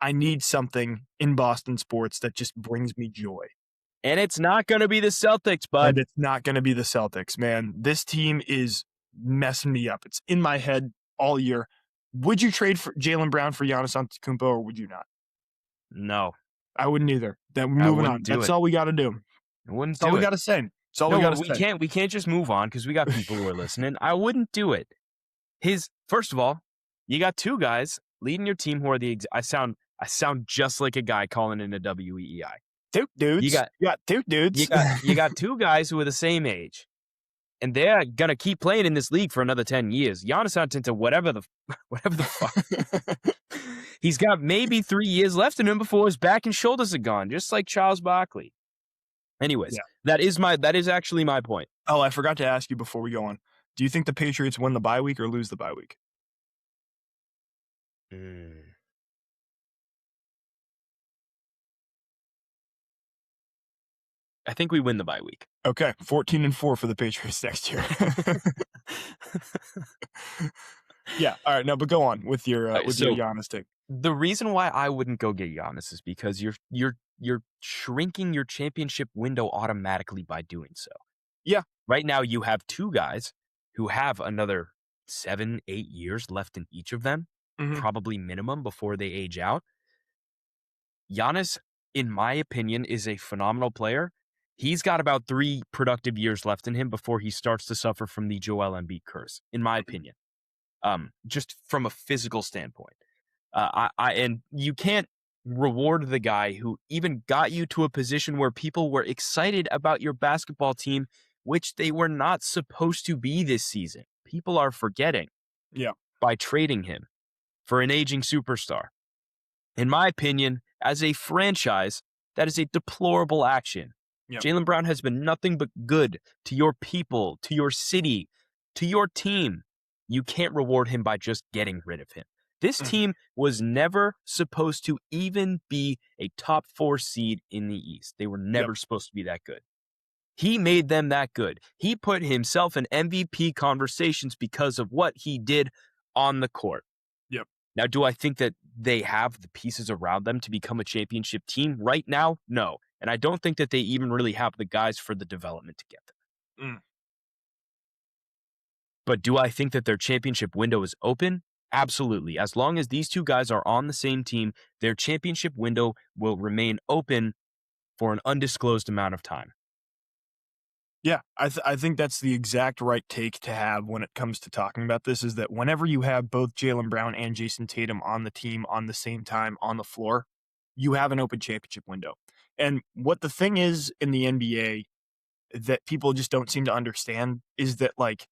I need something in Boston sports that just brings me joy. And it's not going to be the Celtics, bud. And it's not going to be the Celtics, man. This team is messing me up. It's in my head all year. Would you trade for Jaylen Brown for Giannis Antetokounmpo, or would you not? No. I wouldn't either. Then we're moving on. That's all we got to do. I wouldn't That's all we got to say. That's all we got to say. We can't just move on because we got people who are listening. I wouldn't do it. First of all, you got two guys leading your team who are I sound just like a guy calling in a WEEI. Two dudes. You got two dudes. You got two guys who are the same age, and they're gonna keep playing in this league for another 10 years. Giannis Antetokounmpo, whatever the fuck. He's got maybe 3 years left in him before his back and shoulders are gone, just like Charles Barkley. Anyways, that is actually my point. Oh, I forgot to ask you before we go on. Do you think the Patriots win the bye week or lose the bye week? I think we win the bye week. Okay, 14-4 for the Patriots next year. Yeah, all right. No, but go on with your your Giannis take. The reason why I wouldn't go get Giannis is because you're shrinking your championship window automatically by doing so. Yeah. Right now you have two guys who have another 7-8 years left in each of them, probably minimum before they age out. Giannis, in my opinion, is a phenomenal player. He's got about 3 productive years left in him before he starts to suffer from the Joel Embiid curse, in my opinion. Just from a physical standpoint. And you can't reward the guy who even got you to a position where people were excited about your basketball team, which they were not supposed to be this season. People are forgetting. Yeah. By trading him for an aging superstar. In my opinion, as a franchise, that is a deplorable action. Yep. Jaylen Brown has been nothing but good to your people, to your city, to your team. You can't reward him by just getting rid of him. This team was never supposed to even be a top 4 seed in the East. They were never supposed to be that good. He made them that good. He put himself in MVP conversations because of what he did on the court. Yep. Now, do I think that they have the pieces around them to become a championship team right now? No. And I don't think that they even really have the guys for the development to get there. But do I think that their championship window is open? Absolutely. As long as these two guys are on the same team, their championship window will remain open for an undisclosed amount of time. Yeah, I think that's the exact right take to have when it comes to talking about this, is that whenever you have both Jaylen Brown and Jason Tatum on the team on the same time on the floor, you have an open championship window. And what the thing is in the NBA that people just don't seem to understand is that, like,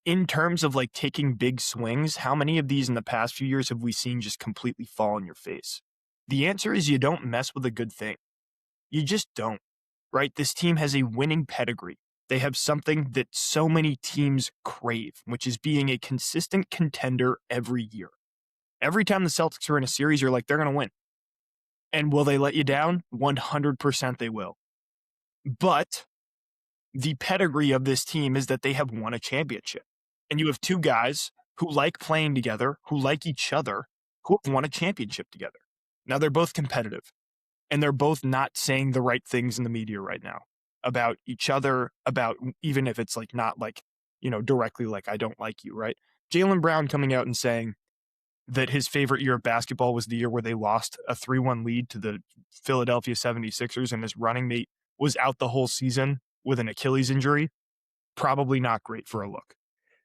in terms of like taking big swings, how many of these in the past few years have we seen just completely fall on your face? The answer is you don't mess with a good thing. You just don't, right? This team has a winning pedigree. They have something that so many teams crave, which is being a consistent contender every year. Every time the Celtics are in a series, you're like, they're going to win. And will they let you down? 100% they will. But the pedigree of this team is that they have won a championship. And you have two guys who like playing together, who like each other, who have won a championship together. Now, they're both competitive, and they're both not saying the right things in the media right now about each other, about even if it's like not like, you know, directly like, I don't like you, right? Jaylen Brown coming out and saying that his favorite year of basketball was the year where they lost a 3-1 lead to the Philadelphia 76ers, and his running mate was out the whole season with an Achilles injury. Probably not great for a look.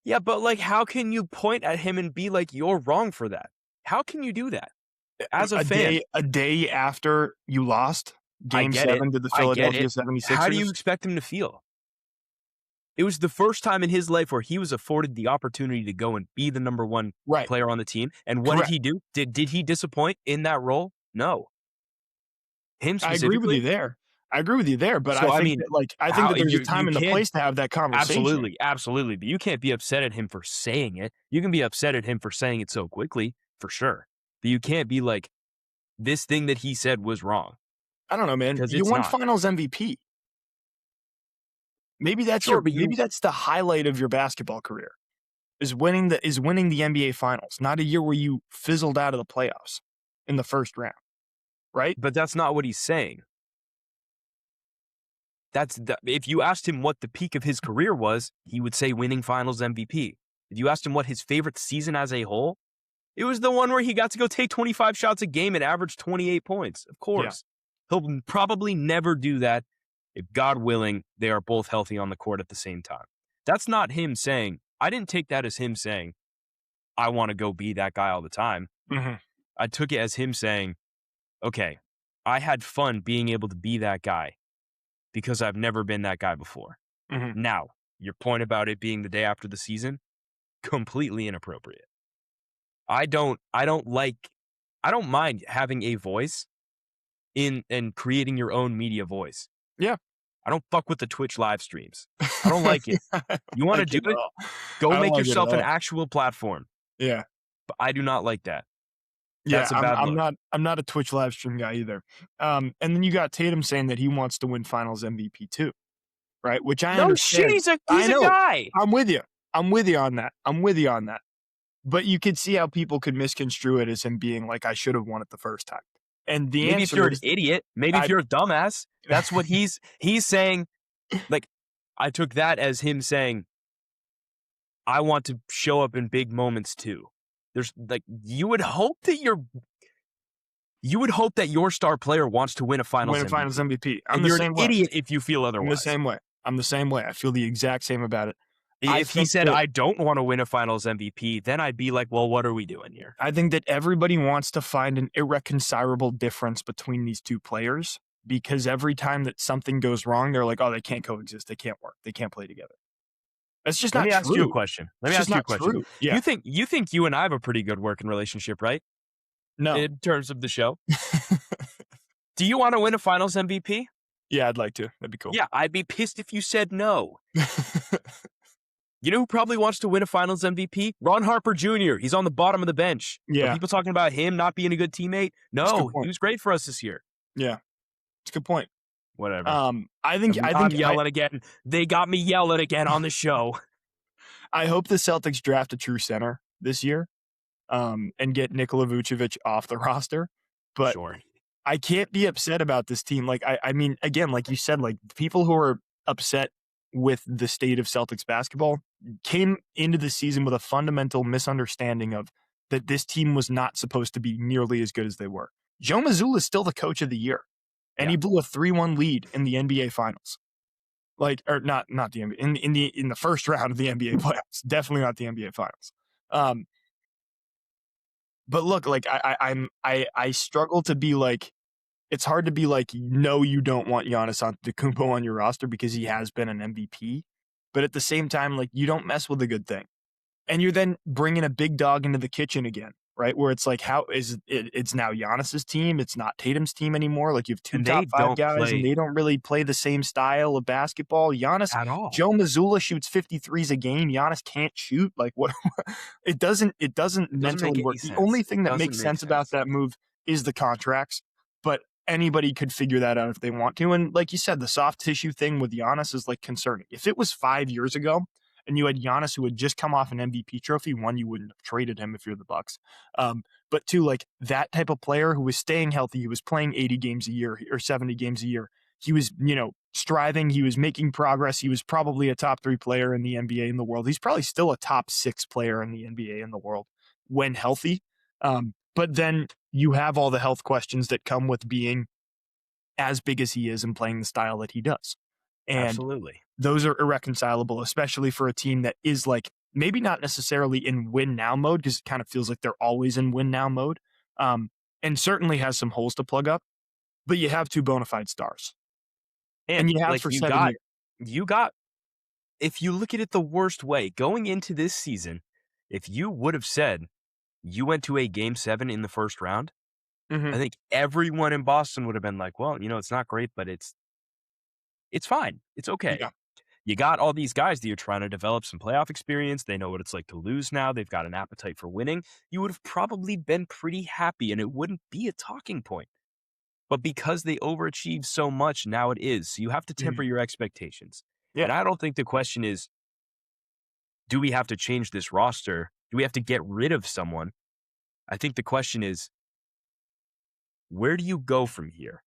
Yeah, but like, how can you point at him and be like, you're wrong for that? How can you do that as a fan? A day after you lost Game 7 to the Philadelphia 76ers? How do you expect him to feel? It was the first time in his life where he was afforded the opportunity to go and be the number one player on the team. And what did he do? Did he disappoint in that role? No. Him specifically? I agree with you there, but so, I think that there's a time and a place to have that conversation. Absolutely. But you can't be upset at him for saying it. You can be upset at him for saying it so quickly, for sure. But you can't be like, this thing that he said was wrong. I don't know, man. You won Finals MVP. Maybe that's maybe that's the highlight of your basketball career. Is winning the NBA Finals, not a year where you fizzled out of the playoffs. in the first round, right? But that's not what he's saying. If you asked him what the peak of his career was, he would say winning Finals MVP. If you asked him what his favorite season as a whole, it was the one where he got to go take 25 shots a game and average 28 points. Of Yeah. course. He'll probably never do that if, God willing, they are both healthy on the court at the same time. That's not him saying, I didn't take that as him saying, I want to go be that guy all the time. Mm-hmm. I took it as him saying, okay, I had fun being able to be that guy because I've never been that guy before. Mm-hmm. Now, your point about it being the day after the season, completely inappropriate. I don't mind having a voice in and creating your own media voice. Yeah. I don't fuck with the Twitch live streams. I don't like it. I don't You want to like do it at it? all. Go I don't make like it at yourself an all. actual platform. Yeah. But I do not like that. Yeah, That's a I'm bad I'm look. not a Twitch live stream guy either. And then you got Tatum saying that he wants to win Finals MVP too, right? Which I No shit, understand. he's I a know. guy. I'm with you. I'm with you on that. I'm with you on that. But you could see how people could misconstrue it as him being like, I should have won it the first time. And the Maybe if answer you're an is, idiot, maybe if I you're a dumbass, that's what he's saying. Like, I took that as him saying, I want to show up in big moments too. There's like you would hope that your star player wants to win a Finals win a Finals MVP. MVP. I'm And the you're an same way. idiot if you feel I'm the otherwise. same way. I'm the same way. I feel the exact same about it. If he said, I don't want to win a Finals MVP, then I'd be like, well, what are we doing here? I think that everybody wants to find an irreconcilable difference between these two players because every time that something goes wrong, they're like, oh, they can't coexist. They can't work. They can't play together. That's just Let not me ask you a true. question. It's just not true. Yeah. You think you and I have a pretty good working relationship, right? No. In terms of the show. Do you want to win a Finals MVP? Yeah, I'd like to. That'd be cool. Yeah, I'd be pissed if you said no. You know who probably wants to win a Finals MVP? Ron Harper Jr. He's on the bottom of the bench. Yeah. Are people talking about him not being a good teammate? No, he was great for us this year. Yeah. It's a good point. Whatever. I'm yelling again. They got me yelling again on the show. I hope the Celtics draft a true center this year and get Nikola Vucevic off the roster. But sure. I can't be upset about this team. Like, I mean, again, like you said, like people who are upset with the state of Celtics basketball came into the season with a fundamental misunderstanding of that this team was not supposed to be nearly as good as they were. Joe Mazzulla is still the coach of the year, and he blew a 3-1 lead in the NBA Finals. Like, or not the NBA in the first round of the NBA playoffs. Definitely not the NBA Finals. But look, like I struggle to be like, it's hard to be like, no, you don't want Giannis Antetokounmpo on your roster because he has been an MVP. But at the same time, like you don't mess with a good thing. And you're then bringing a big dog into the kitchen again, right? Where it's like, how is it? It's now Giannis's team. It's not Tatum's team anymore. Like you have two top 5 guys and they don't really play the same style of basketball. Giannis, at all. Joe Mazzulla shoots 53s a game. Giannis can't shoot. Like what? It doesn't mentally work. The only thing that makes sense about that move is the contracts. But anybody could figure that out if they want to. And like you said, the soft tissue thing with Giannis is like concerning. If it was 5 years ago and you had Giannis who had just come off an MVP trophy, one, you wouldn't have traded him if you're the Bucks. But two, like that type of player who was staying healthy, he was playing 80 games a year or 70 games a year. He was, striving. He was making progress. He was probably a top 3 player in the NBA in the world. He's probably still a top 6 player in the NBA in the world when healthy. But then you have all the health questions that come with being as big as he is and playing the style that he does. And absolutely, those are irreconcilable, especially for a team that is like maybe not necessarily in win now mode because it kind of feels like they're always in win now mode, and certainly has some holes to plug up. But you have 2 bona fide stars, and you have like, for 7 years. You got. If you look at it the worst way, going into this season, if you would have said you went to a Game 7 in the first round, I think everyone in Boston would have been like, well, it's not great, but it's fine. It's okay. Yeah. You got all these guys that you're trying to develop some playoff experience. They know what it's like to lose now. They've got an appetite for winning. You would have probably been pretty happy and it wouldn't be a talking point. But because they overachieved so much, now it is. So you have to temper your expectations. Yeah. And I don't think the question is, do we have to change this roster? Do we have to get rid of someone? I think the question is, where do you go from here?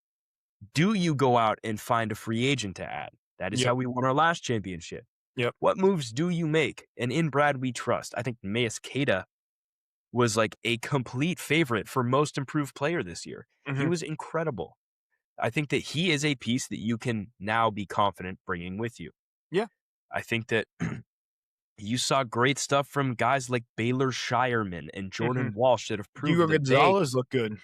Do you go out and find a free agent to add? That is Yep. how we won our last championship. Yep. What moves do you make? And in Brad, we trust. I think Mayes Keita was like a complete favorite for most improved player this year. He Mhm. was incredible. I think that he is a piece that you can now be confident bringing with you. Yeah. I think that you saw great stuff from guys like Baylor Shireman and Mhm. Jordan Walsh that have Hugo proved that Gonzalez looked good.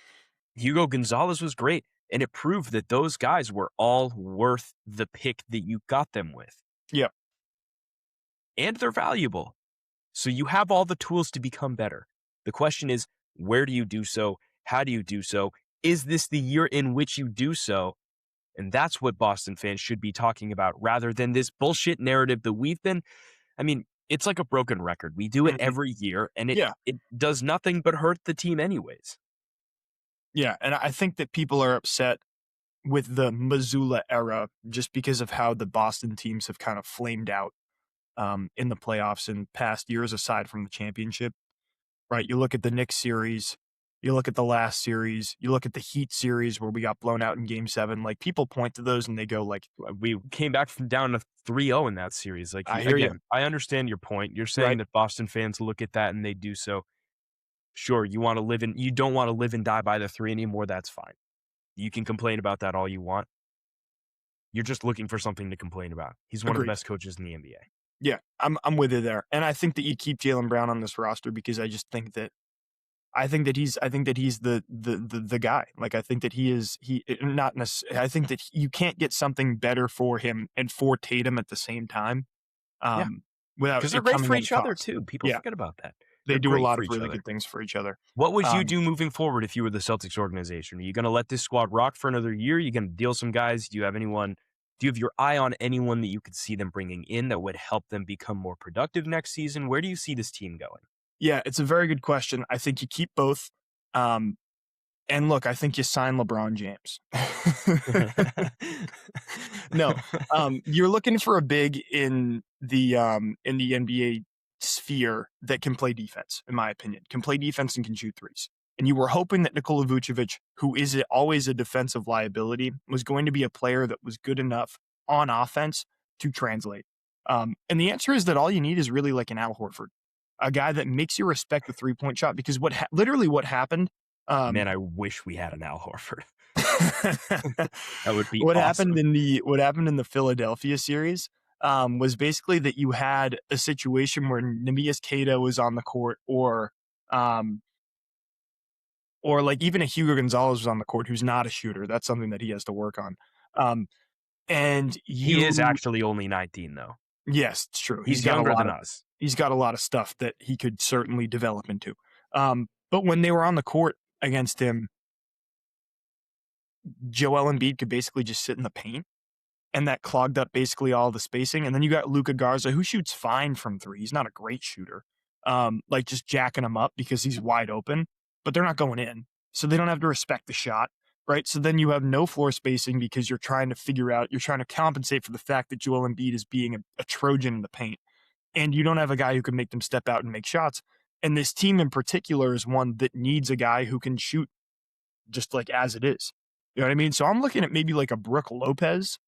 Hugo Gonzalez was great. And it proved that those guys were all worth the pick that you got them with. Yep. And they're valuable. So you have all the tools to become better. The question is, where do you do so? How do you do so? Is this the year in which you do so? And that's what Boston fans should be talking about rather than this bullshit narrative that we've been. I mean, it's like a broken record. We do it Mhm. every year and Yeah. it does nothing but hurt the team anyways. Yeah, and I think that people are upset with the Mazzulla era just because of how the Boston teams have kind of flamed out in the playoffs in past years aside from the championship. Right, you look at the Knicks series, you look at the last series, you look at the Heat series where we got blown out in game 7, like, people point to those and they go like, We came back from down to 3-0 in that series. Like, "I hear you." again, I understand your point. You're saying Right? that Boston fans look at that and they do so. Sure, you don't want to live and die by the 3 anymore. That's fine. You can complain about that all you want. You're just looking for something to complain about. He's one of the Agreed. best coaches in the NBA. Yeah, I'm with you there, and I think that you keep Jaylen Brown on this roster because I think that he's the guy. Like, I think that not necessarily. I think that you can't get something better for him and for Tatum at the same time, Yeah, um, without because they're it great coming for at a each other cost. too. People Yeah, forget about that. they They're do a great lot for of each really other. good things for each other. What would you Um, do moving forward if you were the Celtics organization? Are you going to let this squad rock for another year? Are you going to deal some guys? Do you have anyone? Do you have your eye on anyone that you could see them bringing in that would help them become more productive next season? Where do you see this team going? yeah, it's a very good question. I think you keep both. Um, and look, I think you sign LeBron James. No, you're looking for a big in the NBA sphere that can play defense, in my opinion, can play defense and can shoot threes. And you were hoping that Nikola Vucevic, who is always a defensive liability, was going to be a player that was good enough on offense to translate. And the answer is that all you need is really like an Al Horford, a guy that makes you respect the 3-point shot. Because literally what happened, um, Man, I wish we had an Al Horford. That would be what happened awesome. what happened in the Philadelphia series was basically that you had a situation where Neemias Queta was on the court, um, or like even a Hugo Gonzalez was on the court, who's not a shooter. That's something that he has to work on. Um, and He is you, actually only 19, though. yes, it's true. He's younger than us. He's got a lot of stuff that he could certainly develop into. But when they were on the court against him, Joel Embiid could basically just sit in the paint, and that clogged up basically all the spacing. And then you got Luka Garza, who shoots fine from 3. He's not a great shooter, like just jacking him up because he's wide open, but they're not going in. So they don't have to respect the shot, right? So then you have no floor spacing because you're trying to compensate for the fact that Joel Embiid is being a Trojan in the paint. And you don't have a guy who can make them step out and make shots. And this team in particular is one that needs a guy who can shoot just like as it is. You know what I mean? So I'm looking at maybe like a Brook Lopez.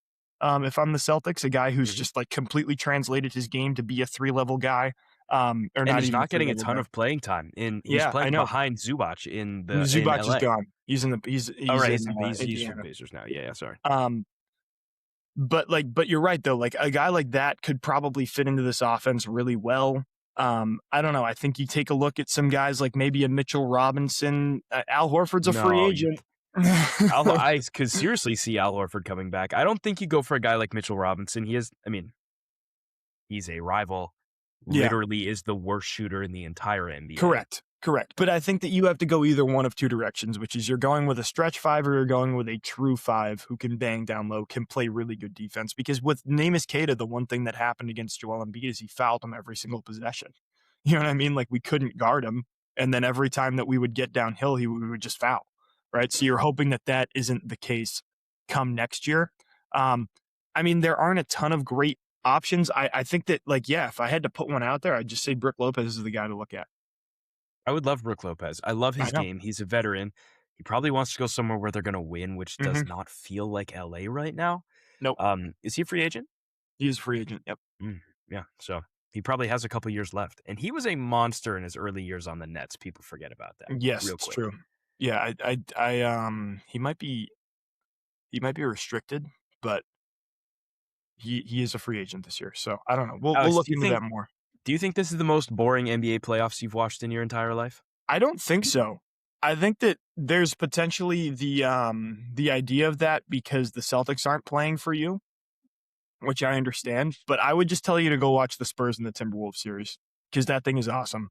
If I'm the Celtics, a guy who's Mhm. just like completely translated his game to be a 3-level guy, or And not is even not getting a 3-level ton guy. of playing time. He's Yeah, I playing know. behind Zubac in Zubac is LA. gone. Oh, He's right. in He's from Indiana. Pacers now. Yeah, sorry. Um, but you're right though. Like a guy like that could probably fit into this offense really well. I don't know. I think you take a look at some guys like maybe a Mitchell Robinson. Al Horford's a free No, you agent. I could seriously see Al Horford coming back. I don't think you go for a guy like Mitchell Robinson. He's a rival. Yeah. Literally is the worst shooter in the entire NBA. Correct. But I think that you have to go either one of two directions, which is you're going with a stretch 5 or you're going with a true 5 who can bang down low, can play really good defense. Because with Neemias Queta, the one thing that happened against Joel Embiid is he fouled him every single possession. You know what I mean? Like we couldn't guard him, and then every time that we would get downhill, we would just foul, right? So you're hoping that that isn't the case come next year. I mean, there aren't a ton of great options. I think that, like, yeah, if I had to put one out there, I'd just say Brook Lopez is the guy to look at. I would love Brook Lopez. I love I his know. game. He's a veteran. He probably wants to go somewhere where they're gonna win, which does Mhm. not feel like LA right now. Nope. Is he a free agent? He is a free agent. Yep. Mm, yeah, so he probably has a couple years left, and he was a monster in his early years on the Nets. People forget about that Yes, real it's quick. true. Yeah, he might be restricted, but he is a free agent this year. So I don't know. We'll Alex, look into that more. do you think this is the most boring NBA playoffs you've watched in your entire life? I don't think so. I think that there's potentially the idea of that because the Celtics aren't playing for you, which I understand. But I would just tell you to go watch the Spurs and the Timberwolves series because that thing is awesome.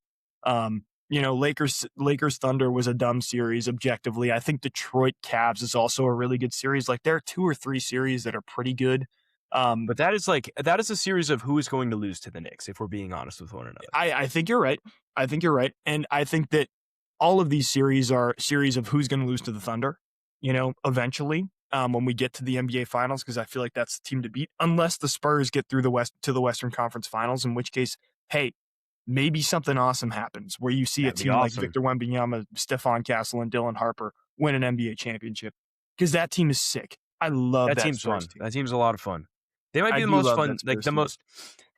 Lakers Thunder was a dumb series objectively. I think Detroit Cavs is also a really good series. Like there are 2 or 3 series that are pretty good. Um, But that is a series of who is going to lose to the Knicks, if we're being honest with one another. I think you're right. I think you're right. And I think that all of these series are series of who's going to lose to the Thunder, eventually, when we get to the NBA finals, because I feel like that's the team to beat, unless the Spurs get through to the Western Conference finals, in which case, hey, maybe something awesome happens where you see a That'd be team like awesome. Victor Wembanyama, Stephon Castle, and Dylan Harper win an NBA championship. Because that team is sick. I love That that team's Spurs fun. team. That team's a lot of fun. They might I be the do most love fun, that Spurs team.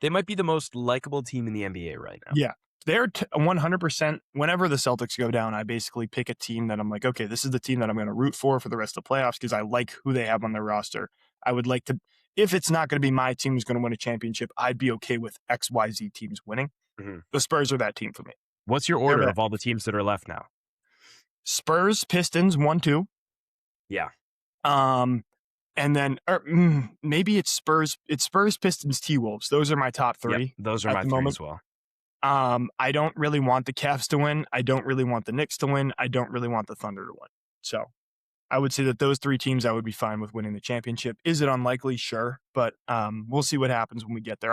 they might be the most likable team in the NBA right now. Yeah. They're 100%. Whenever the Celtics go down, I basically pick a team that I'm like, okay, this is the team that I'm going to root for the rest of the playoffs because I like who they have on their roster. I would like to, if it's not going to be my team who's going to win a championship, I'd be okay with XYZ teams winning. Mhm. The Spurs are that team for me. What's your They're order that of all the teams that are left now? Spurs, Pistons, 1-2. Yeah. And then maybe it's Spurs, Pistons, T-Wolves. Those are my top Yep. 3 Those are at my the 3 moment. as well. I don't really want the Cavs to win. I don't really want the Knicks to win. I don't really want the Thunder to win. So I would say that those 3 teams I would be fine with winning the championship. Is it unlikely? Sure. But we'll see what happens when we get there.